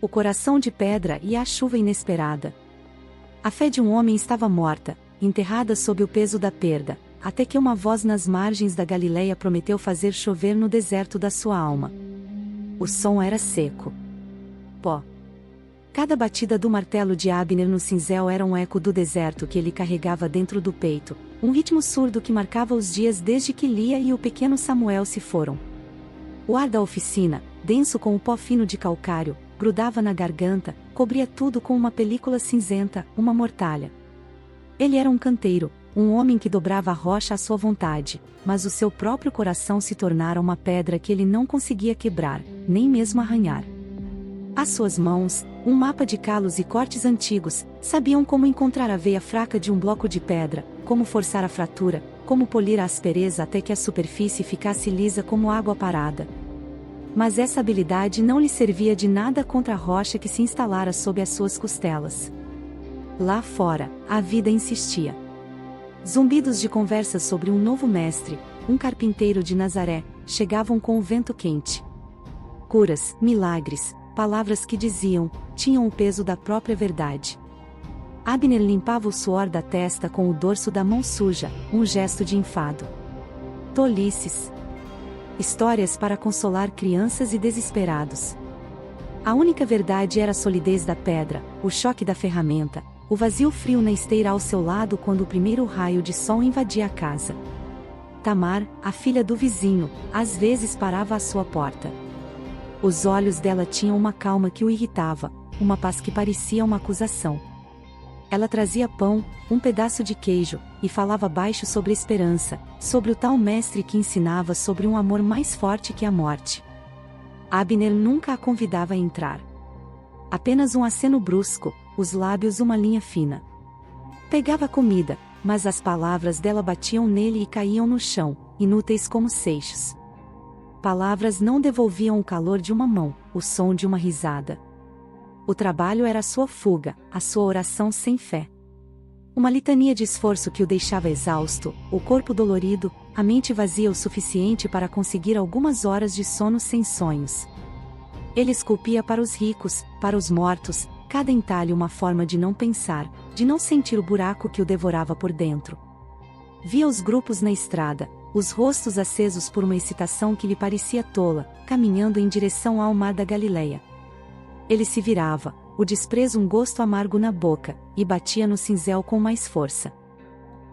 o coração de pedra e a chuva inesperada. A fé de um homem estava morta, enterrada sob o peso da perda, até que uma voz nas margens da Galileia prometeu fazer chover no deserto da sua alma. O som era seco. Pó. Cada batida do martelo de Abner no cinzel era um eco do deserto que ele carregava dentro do peito, um ritmo surdo que marcava os dias desde que Lia e o pequeno Samuel se foram. O ar da oficina, denso com o pó fino de calcário, grudava na garganta, cobria tudo com uma película cinzenta, uma mortalha. Ele era um canteiro, um homem que dobrava a rocha à sua vontade, mas o seu próprio coração se tornara uma pedra que ele não conseguia quebrar, nem mesmo arranhar. As suas mãos, um mapa de calos e cortes antigos, sabiam como encontrar a veia fraca de um bloco de pedra, como forçar a fratura, como polir a aspereza até que a superfície ficasse lisa como água parada. Mas essa habilidade não lhe servia de nada contra a rocha que se instalara sob as suas costelas. Lá fora, a vida insistia. Zumbidos de conversas sobre um novo mestre, um carpinteiro de Nazaré, chegavam com o vento quente. Curas, milagres, palavras que diziam, tinham o peso da própria verdade. Abner limpava o suor da testa com o dorso da mão suja, um gesto de enfado. Tolices. Histórias para consolar crianças e desesperados. A única verdade era a solidez da pedra, o choque da ferramenta, o vazio frio na esteira ao seu lado quando o primeiro raio de sol invadia a casa. Tamar, a filha do vizinho, às vezes parava à sua porta. Os olhos dela tinham uma calma que o irritava, uma paz que parecia uma acusação. Ela trazia pão, um pedaço de queijo, e falava baixo sobre a esperança, sobre o tal mestre que ensinava sobre um amor mais forte que a morte. Abner nunca a convidava a entrar. Apenas um aceno brusco, os lábios uma linha fina. Pegava a comida, mas as palavras dela batiam nele e caíam no chão, inúteis como seixos. Palavras não devolviam o calor de uma mão, o som de uma risada. O trabalho era a sua fuga, a sua oração sem fé. Uma litania de esforço que o deixava exausto, o corpo dolorido, a mente vazia o suficiente para conseguir algumas horas de sono sem sonhos. Ele esculpia para os ricos, para os mortos, cada entalhe uma forma de não pensar, de não sentir o buraco que o devorava por dentro. Via os grupos na estrada, os rostos acesos por uma excitação que lhe parecia tola, caminhando em direção ao mar da Galileia. Ele se virava, o desprezo um gosto amargo na boca, e batia no cinzel com mais força.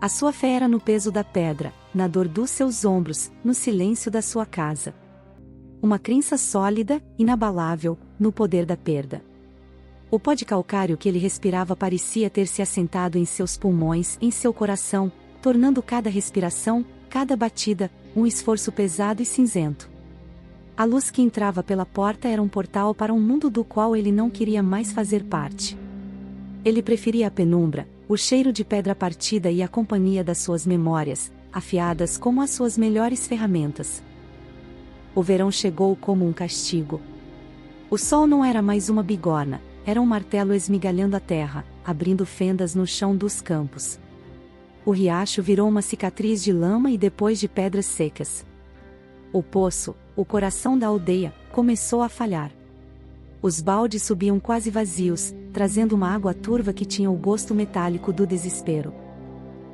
A sua fé era no peso da pedra, na dor dos seus ombros, no silêncio da sua casa. Uma crença sólida, inabalável, no poder da perda. O pó de calcário que ele respirava parecia ter se assentado em seus pulmões, em seu coração, tornando cada respiração, cada batida, um esforço pesado e cinzento. A luz que entrava pela porta era um portal para um mundo do qual ele não queria mais fazer parte. Ele preferia a penumbra, o cheiro de pedra partida e a companhia das suas memórias, afiadas como as suas melhores ferramentas. O verão chegou como um castigo. O sol não era mais uma bigorna, era um martelo esmigalhando a terra, abrindo fendas no chão dos campos. O riacho virou uma cicatriz de lama e depois de pedras secas. O poço, o coração da aldeia, começou a falhar. Os baldes subiam quase vazios, trazendo uma água turva que tinha o gosto metálico do desespero.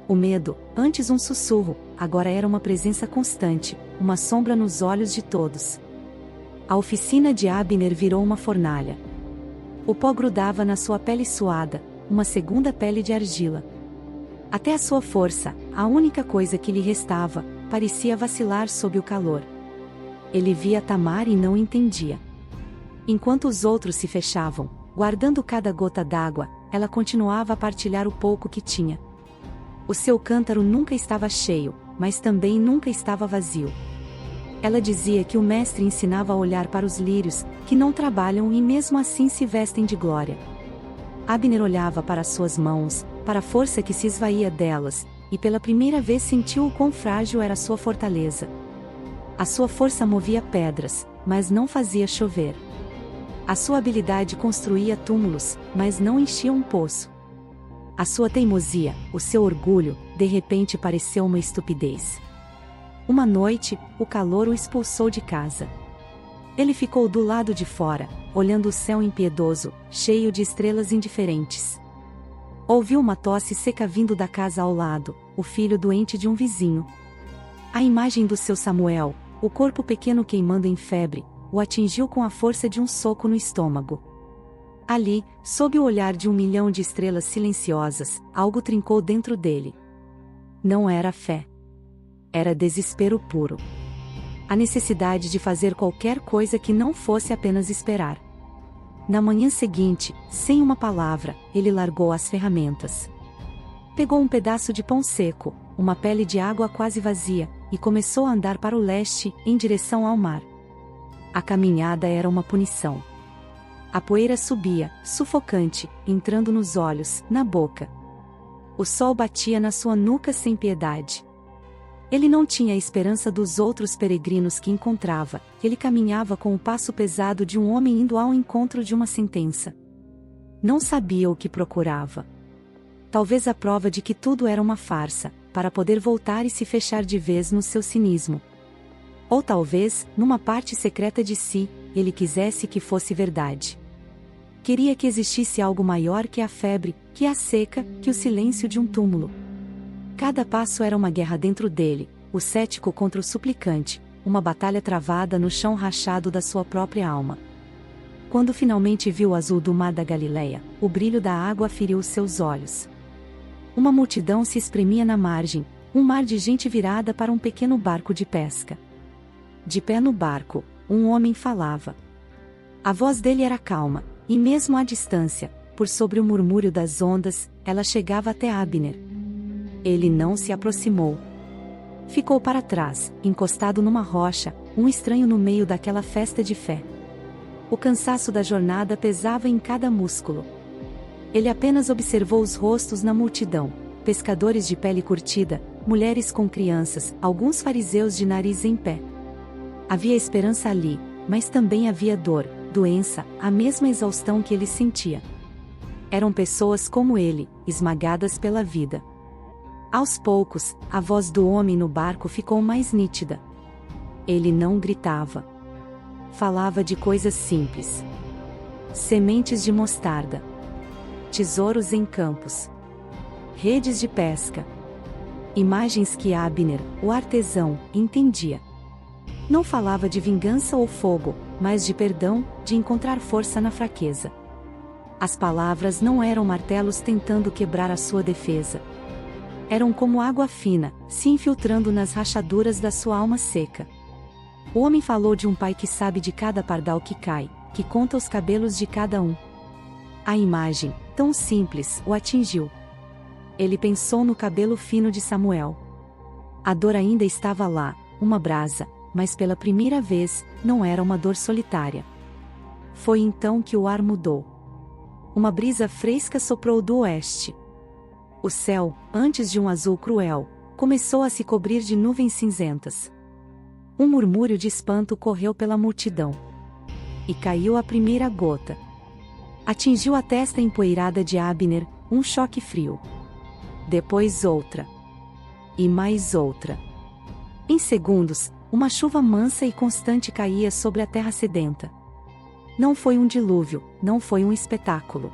O medo, antes um sussurro, agora era uma presença constante, uma sombra nos olhos de todos. A oficina de Abner virou uma fornalha. O pó grudava na sua pele suada, uma segunda pele de argila. Até a sua força, a única coisa que lhe restava, parecia vacilar sob o calor. Ele via Tamar e não entendia. Enquanto os outros se fechavam, guardando cada gota d'água, ela continuava a partilhar o pouco que tinha. O seu cântaro nunca estava cheio, mas também nunca estava vazio. Ela dizia que o mestre ensinava a olhar para os lírios, que não trabalham e mesmo assim se vestem de glória. Abner olhava para suas mãos, para a força que se esvaía delas, e pela primeira vez sentiu o quão frágil era sua fortaleza. A sua força movia pedras, mas não fazia chover. A sua habilidade construía túmulos, mas não enchia um poço. A sua teimosia, o seu orgulho, de repente pareceu uma estupidez. Uma noite, o calor o expulsou de casa. Ele ficou do lado de fora, olhando o céu impiedoso, cheio de estrelas indiferentes. Ouviu uma tosse seca vindo da casa ao lado, o filho doente de um vizinho. A imagem do seu Samuel, o corpo pequeno queimando em febre, o atingiu com a força de um soco no estômago. Ali, sob o olhar de 1 milhão de estrelas silenciosas, algo trincou dentro dele. Não era fé. Era desespero puro. A necessidade de fazer qualquer coisa que não fosse apenas esperar. Na manhã seguinte, sem uma palavra, ele largou as ferramentas. Pegou um pedaço de pão seco, uma pele de água quase vazia, e começou a andar para o leste, em direção ao mar. A caminhada era uma punição. A poeira subia, sufocante, entrando nos olhos, na boca. O sol batia na sua nuca sem piedade. Ele não tinha a esperança dos outros peregrinos que encontrava, ele caminhava com o passo pesado de um homem indo ao encontro de uma sentença. Não sabia o que procurava. Talvez a prova de que tudo era uma farsa, para poder voltar e se fechar de vez no seu cinismo. Ou talvez, numa parte secreta de si, ele quisesse que fosse verdade. Queria que existisse algo maior que a febre, que a seca, que o silêncio de um túmulo. Cada passo era uma guerra dentro dele, o cético contra o suplicante, uma batalha travada no chão rachado da sua própria alma. Quando finalmente viu o azul do mar da Galileia, o brilho da água feriu seus olhos. Uma multidão se espremia na margem, um mar de gente virada para um pequeno barco de pesca. De pé no barco, um homem falava. A voz dele era calma, e mesmo à distância, por sobre o murmúrio das ondas, ela chegava até Abner. Ele não se aproximou. Ficou para trás, encostado numa rocha, um estranho no meio daquela festa de fé. O cansaço da jornada pesava em cada músculo. Ele apenas observou os rostos na multidão, pescadores de pele curtida, mulheres com crianças, alguns fariseus de nariz em pé. Havia esperança ali, mas também havia dor, doença, a mesma exaustão que ele sentia. Eram pessoas como ele, esmagadas pela vida. Aos poucos, a voz do homem no barco ficou mais nítida. Ele não gritava. Falava de coisas simples. Sementes de mostarda. Tesouros em campos. Redes de pesca. Imagens que Abner, o artesão, entendia. Não falava de vingança ou fogo, mas de perdão, de encontrar força na fraqueza. As palavras não eram martelos tentando quebrar a sua defesa. Eram como água fina, se infiltrando nas rachaduras da sua alma seca. O homem falou de um pai que sabe de cada pardal que cai, que conta os cabelos de cada um. A imagem, tão simples, o atingiu. Ele pensou no cabelo fino de Samuel. A dor ainda estava lá, uma brasa, mas pela primeira vez, não era uma dor solitária. Foi então que o ar mudou. Uma brisa fresca soprou do oeste. O céu, antes de um azul cruel, começou a se cobrir de nuvens cinzentas. Um murmúrio de espanto correu pela multidão. E caiu a primeira gota. Atingiu a testa empoeirada de Abner, um choque frio. Depois outra. E mais outra. Em segundos, uma chuva mansa e constante caía sobre a terra sedenta. Não foi um dilúvio, não foi um espetáculo.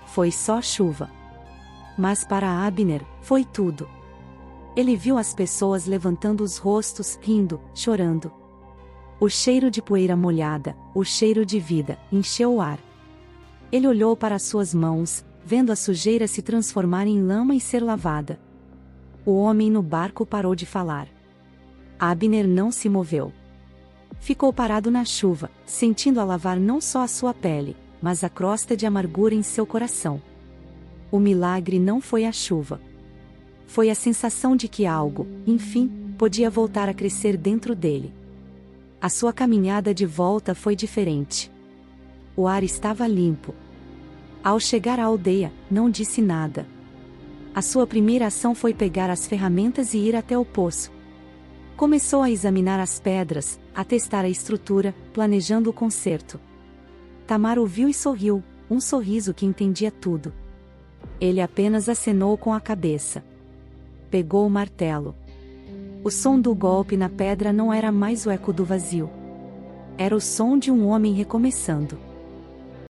Foi só chuva. Mas para Abner, foi tudo. Ele viu as pessoas levantando os rostos, rindo, chorando. O cheiro de poeira molhada, o cheiro de vida, encheu o ar. Ele olhou para suas mãos, vendo a sujeira se transformar em lama e ser lavada. O homem no barco parou de falar. Abner não se moveu. Ficou parado na chuva, sentindo a lavar não só a sua pele, mas a crosta de amargura em seu coração. O milagre não foi a chuva. Foi a sensação de que algo, enfim, podia voltar a crescer dentro dele. A sua caminhada de volta foi diferente. O ar estava limpo. Ao chegar à aldeia, não disse nada. A sua primeira ação foi pegar as ferramentas e ir até o poço. Começou a examinar as pedras, a testar a estrutura, planejando o conserto. Tamar ouviu e sorriu, um sorriso que entendia tudo. Ele apenas acenou com a cabeça. Pegou o martelo. O som do golpe na pedra não era mais o eco do vazio. Era o som de um homem recomeçando.